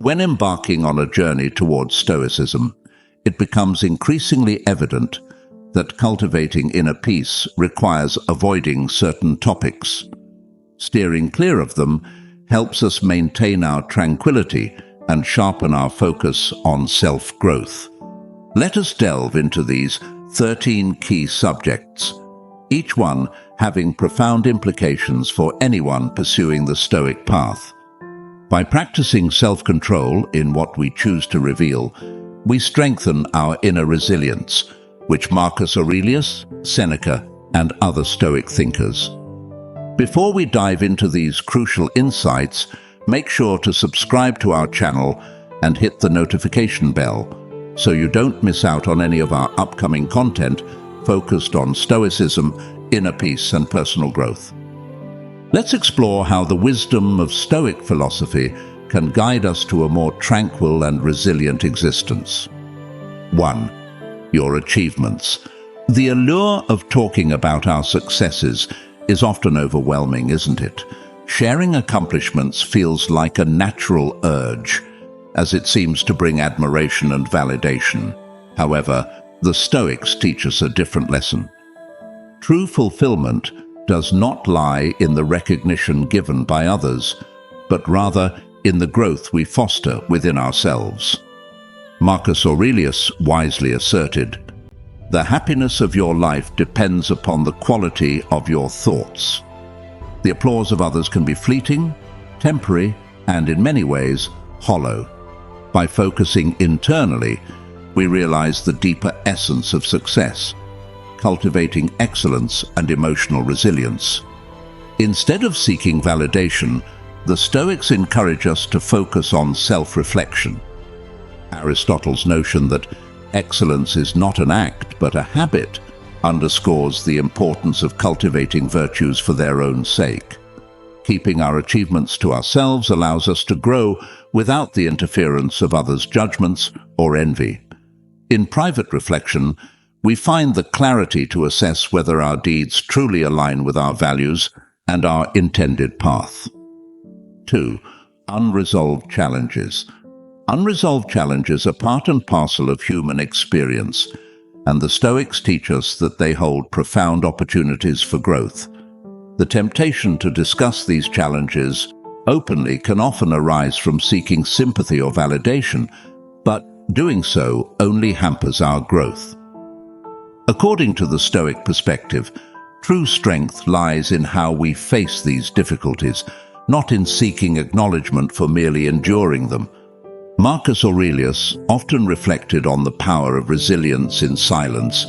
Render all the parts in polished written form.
When embarking on a journey towards Stoicism, it becomes increasingly evident that cultivating inner peace requires avoiding certain topics. Steering clear of them helps us maintain our tranquility and sharpen our focus on self-growth. Let us delve into these 13 key subjects, each one having profound implications for anyone pursuing the Stoic path. By practicing self-control in what we choose to reveal, we strengthen our inner resilience, which Marcus Aurelius, Seneca, and other Stoic thinkers. Before we dive into these crucial insights, make sure to subscribe to our channel and hit the notification bell so you don't miss out on any of our upcoming content focused on Stoicism, inner peace, and personal growth. Let's explore how the wisdom of Stoic philosophy can guide us to a more tranquil and resilient existence. 1. Your achievements. The allure of talking about our successes is often overwhelming, isn't it? Sharing accomplishments feels like a natural urge, as it seems to bring admiration and validation. However, the Stoics teach us a different lesson. True fulfillment does not lie in the recognition given by others, but rather in the growth we foster within ourselves. Marcus Aurelius wisely asserted, "The happiness of your life depends upon the quality of your thoughts." The applause of others can be fleeting, temporary, and in many ways, hollow. By focusing internally, we realize the deeper essence of success, cultivating excellence and emotional resilience. Instead of seeking validation, the Stoics encourage us to focus on self-reflection. Aristotle's notion that excellence is not an act but a habit underscores the importance of cultivating virtues for their own sake. Keeping our achievements to ourselves allows us to grow without the interference of others' judgments or envy. In private reflection, we find the clarity to assess whether our deeds truly align with our values and our intended path. 2. Unresolved challenges. Unresolved challenges are part and parcel of human experience, and the Stoics teach us that they hold profound opportunities for growth. The temptation to discuss these challenges openly can often arise from seeking sympathy or validation, but doing so only hampers our growth. According to the Stoic perspective, true strength lies in how we face these difficulties, not in seeking acknowledgement for merely enduring them. Marcus Aurelius often reflected on the power of resilience in silence,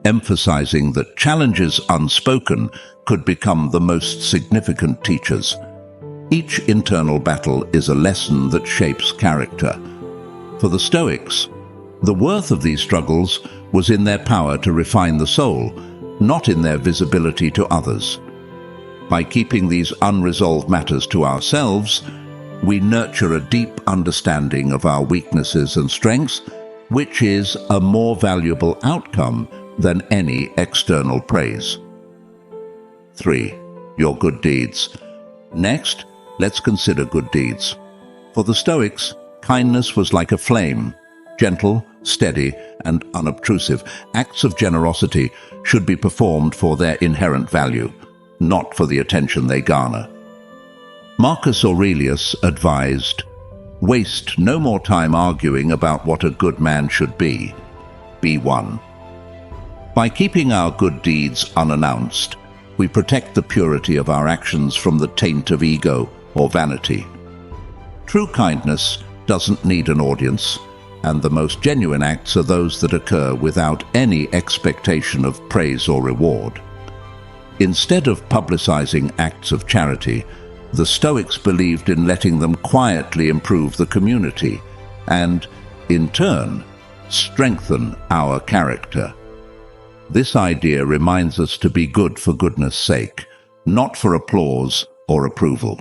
emphasizing that challenges unspoken could become the most significant teachers. Each internal battle is a lesson that shapes character. For the Stoics, the worth of these struggles was in their power to refine the soul, not in their visibility to others. By keeping these unresolved matters to ourselves, we nurture a deep understanding of our weaknesses and strengths, which is a more valuable outcome than any external praise. 3. Your good deeds. Next, let's consider good deeds. For the Stoics, kindness was like a flame, gentle, steady, and unobtrusive. Acts of generosity should be performed for their inherent value, not for the attention they garner. Marcus Aurelius advised, "Waste no more time arguing about what a good man should be. Be one." By keeping our good deeds unannounced, we protect the purity of our actions from the taint of ego or vanity. True kindness doesn't need an audience, and the most genuine acts are those that occur without any expectation of praise or reward. Instead of publicizing acts of charity, the Stoics believed in letting them quietly improve the community and, in turn, strengthen our character. This idea reminds us to be good for goodness sake, not for applause or approval.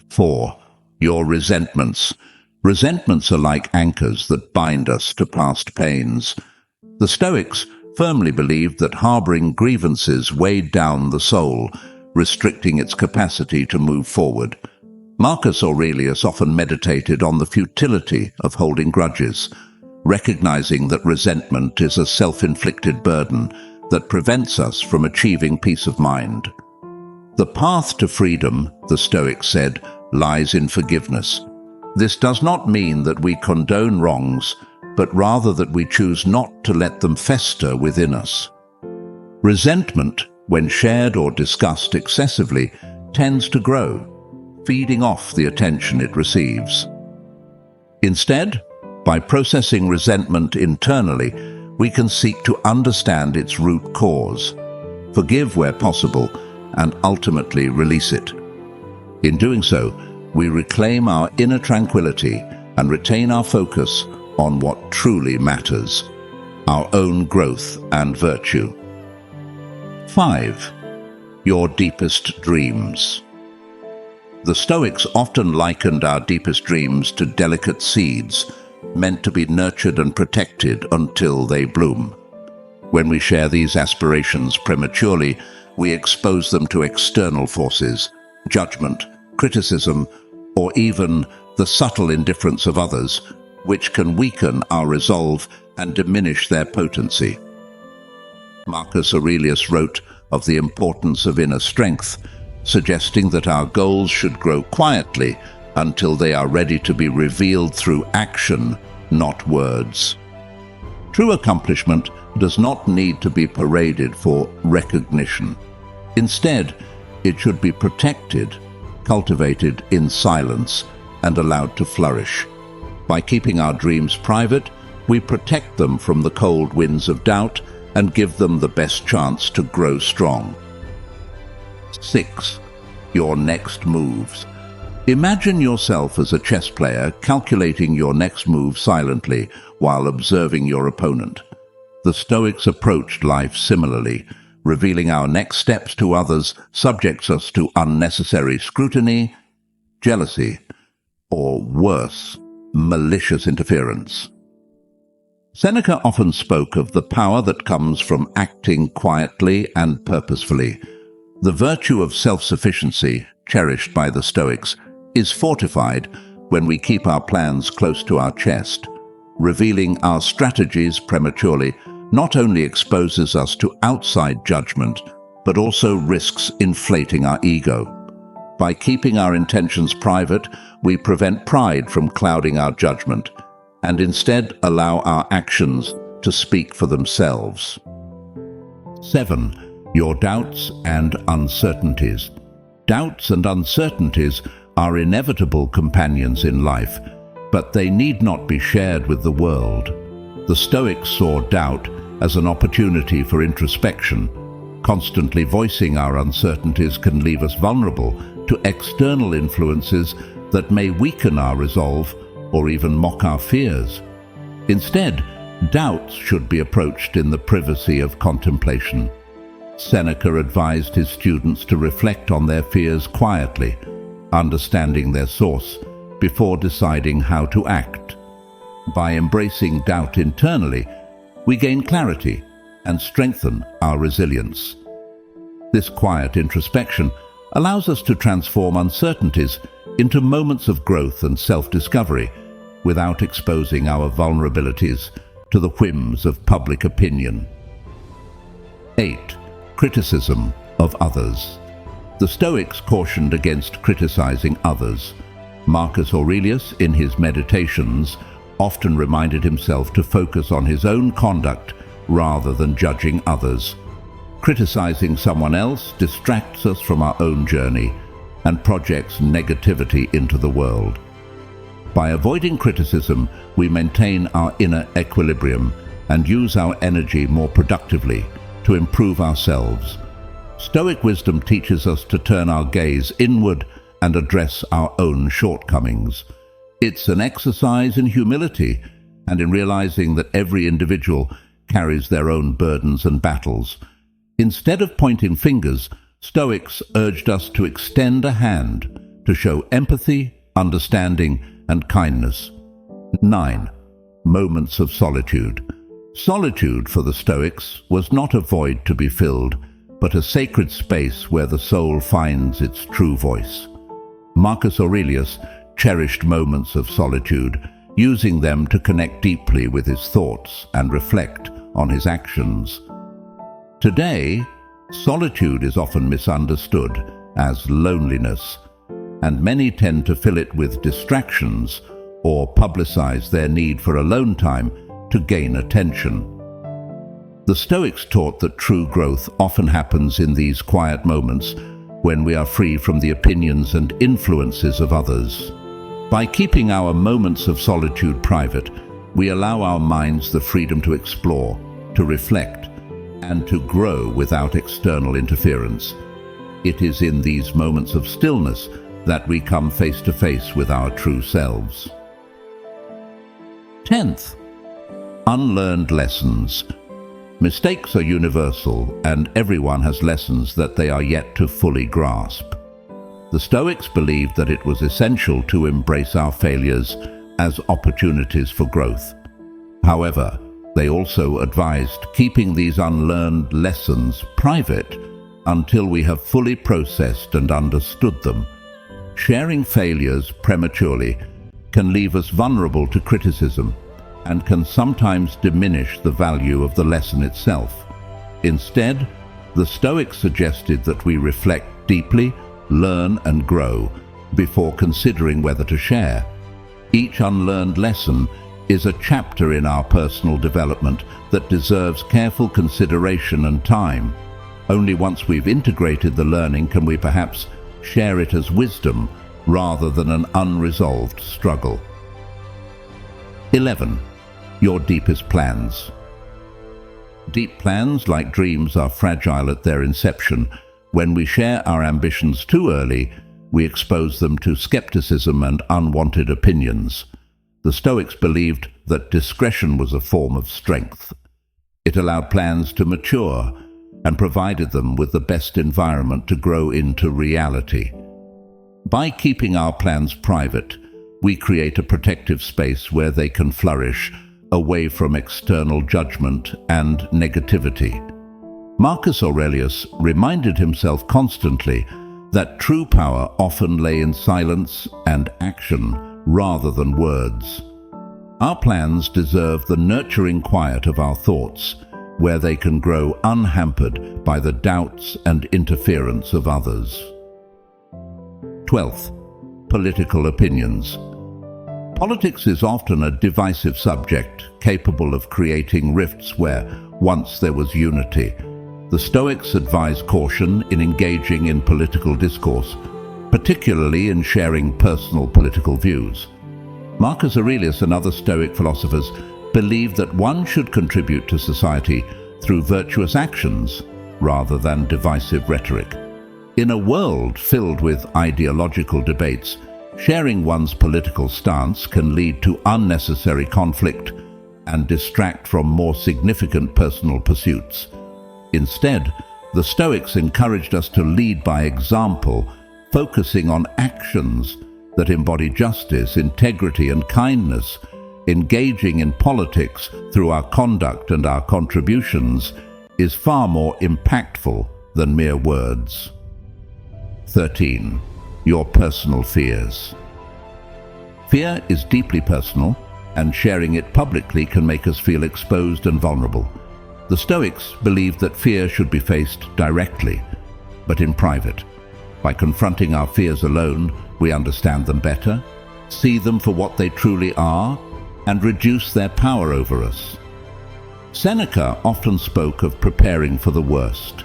4. Your resentments. Resentments are like anchors that bind us to past pains. The Stoics firmly believed that harboring grievances weighed down the soul, restricting its capacity to move forward. Marcus Aurelius often meditated on the futility of holding grudges, recognizing that resentment is a self-inflicted burden that prevents us from achieving peace of mind. The path to freedom, the Stoics said, lies in forgiveness. This does not mean that we condone wrongs, but rather that we choose not to let them fester within us. Resentment, when shared or discussed excessively, tends to grow, feeding off the attention it receives. Instead, by processing resentment internally, we can seek to understand its root cause, forgive where possible, and ultimately release it. In doing so, we reclaim our inner tranquility and retain our focus on what truly matters, our own growth and virtue. 5. Your deepest dreams. The Stoics often likened our deepest dreams to delicate seeds, meant to be nurtured and protected until they bloom. When we share these aspirations prematurely, we expose them to external forces, judgment, criticism, or even the subtle indifference of others, which can weaken our resolve and diminish their potency. Marcus Aurelius wrote of the importance of inner strength, suggesting that our goals should grow quietly until they are ready to be revealed through action, not words. True accomplishment does not need to be paraded for recognition. Instead, it should be protected, cultivated in silence, and allowed to flourish. By keeping our dreams private, we protect them from the cold winds of doubt and give them the best chance to grow strong. 6. Your next moves. Imagine yourself as a chess player calculating your next move silently while observing your opponent. The Stoics approached life similarly. Revealing our next steps to others subjects us to unnecessary scrutiny, jealousy, or worse, malicious interference. Seneca often spoke of the power that comes from acting quietly and purposefully. The virtue of self-sufficiency, cherished by the Stoics, is fortified when we keep our plans close to our chest. Revealing our strategies prematurely not only exposes us to outside judgment, but also risks inflating our ego. By keeping our intentions private, we prevent pride from clouding our judgment, and instead allow our actions to speak for themselves. 7. Your doubts and uncertainties. Doubts and uncertainties are inevitable companions in life, but they need not be shared with the world. The Stoics saw doubt as an opportunity for introspection. Constantly voicing our uncertainties can leave us vulnerable to external influences that may weaken our resolve or even mock our fears. Instead, doubts should be approached in the privacy of contemplation. Seneca advised his students to reflect on their fears quietly, understanding their source, before deciding how to act. By embracing doubt internally, we gain clarity and strengthen our resilience. This quiet introspection allows us to transform uncertainties into moments of growth and self-discovery without exposing our vulnerabilities to the whims of public opinion. 8. Criticism of others. The Stoics cautioned against criticizing others. Marcus Aurelius, in his Meditations, often reminded himself to focus on his own conduct rather than judging others. Criticizing someone else distracts us from our own journey and projects negativity into the world. By avoiding criticism, we maintain our inner equilibrium and use our energy more productively to improve ourselves. Stoic wisdom teaches us to turn our gaze inward and address our own shortcomings. It's an exercise in humility and in realizing that every individual carries their own burdens and battles. Instead of pointing fingers, Stoics urged us to extend a hand to show empathy, understanding, and kindness. 9. Moments of solitude. Solitude for the Stoics was not a void to be filled, but a sacred space where the soul finds its true voice. Marcus Aurelius cherished moments of solitude, using them to connect deeply with his thoughts and reflect on his actions. Today, solitude is often misunderstood as loneliness, and many tend to fill it with distractions or publicize their need for alone time to gain attention. The Stoics taught that true growth often happens in these quiet moments when we are free from the opinions and influences of others. By keeping our moments of solitude private, we allow our minds the freedom to explore, to reflect, and to grow without external interference. It is in these moments of stillness that we come face to face with our true selves. 10th, Unlearned Lessons. Mistakes are universal, and everyone has lessons that they are yet to fully grasp. The Stoics believed that it was essential to embrace our failures as opportunities for growth. However, they also advised keeping these unlearned lessons private until we have fully processed and understood them. Sharing failures prematurely can leave us vulnerable to criticism and can sometimes diminish the value of the lesson itself. Instead, the Stoics suggested that we reflect deeply, learn and grow before considering whether to share. Each unlearned lesson is a chapter in our personal development that deserves careful consideration and time. Only once we've integrated the learning can we perhaps share it as wisdom rather than an unresolved struggle. 11. Your deepest plans. Deep plans, like dreams, are fragile at their inception. When we share our ambitions too early, we expose them to skepticism and unwanted opinions. The Stoics believed that discretion was a form of strength. It allowed plans to mature and provided them with the best environment to grow into reality. By keeping our plans private, we create a protective space where they can flourish, away from external judgment and negativity. Marcus Aurelius reminded himself constantly that true power often lay in silence and action rather than words. Our plans deserve the nurturing quiet of our thoughts, where they can grow unhampered by the doubts and interference of others. 12th, political opinions. Politics is often a divisive subject, capable of creating rifts where once there was unity. The Stoics advise caution in engaging in political discourse, particularly in sharing personal political views. Marcus Aurelius and other Stoic philosophers believed that one should contribute to society through virtuous actions rather than divisive rhetoric. In a world filled with ideological debates, sharing one's political stance can lead to unnecessary conflict and distract from more significant personal pursuits. Instead, the Stoics encouraged us to lead by example, focusing on actions that embody justice, integrity, and kindness. Engaging in politics through our conduct and our contributions is far more impactful than mere words. 13. Your personal fears. Fear is deeply personal, and sharing it publicly can make us feel exposed and vulnerable. The Stoics believed that fear should be faced directly, but in private. By confronting our fears alone, we understand them better, see them for what they truly are, and reduce their power over us. Seneca often spoke of preparing for the worst,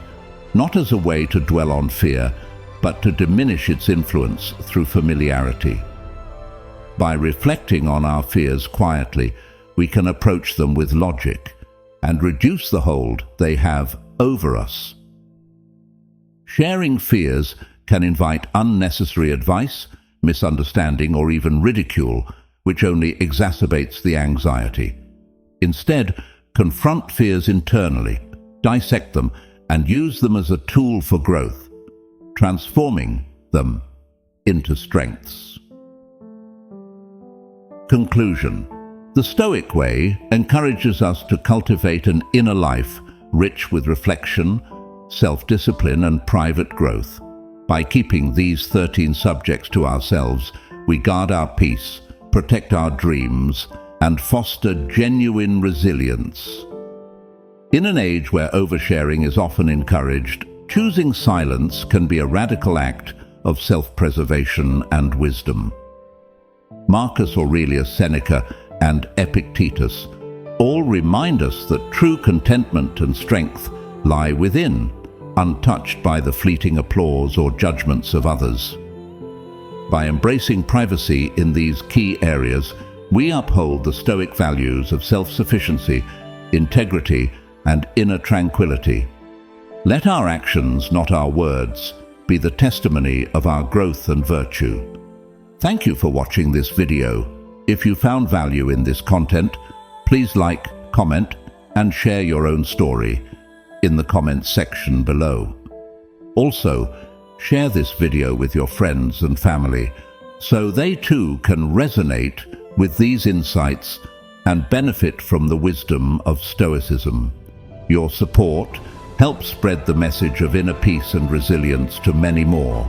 not as a way to dwell on fear, but to diminish its influence through familiarity. By reflecting on our fears quietly, we can approach them with logic and reduce the hold they have over us. Sharing fears can invite unnecessary advice, misunderstanding, or even ridicule, which only exacerbates the anxiety. Instead, confront fears internally, dissect them, and use them as a tool for growth, transforming them into strengths. Conclusion. The Stoic way encourages us to cultivate an inner life rich with reflection, self-discipline, and private growth. By keeping these 13 subjects to ourselves, we guard our peace, protect our dreams, and foster genuine resilience. In an age where oversharing is often encouraged, choosing silence can be a radical act of self-preservation and wisdom. Marcus Aurelius, Seneca, and Epictetus all remind us that true contentment and strength lie within, untouched by the fleeting applause or judgments of others. By embracing privacy in these key areas, we uphold the Stoic values of self-sufficiency, integrity, and inner tranquility. Let our actions, not our words, be the testimony of our growth and virtue. Thank you for watching this video. If you found value in this content, please like, comment, and share your own story in the comments section below. Also, share this video with your friends and family so they too can resonate with these insights and benefit from the wisdom of Stoicism. Your support helps spread the message of inner peace and resilience to many more.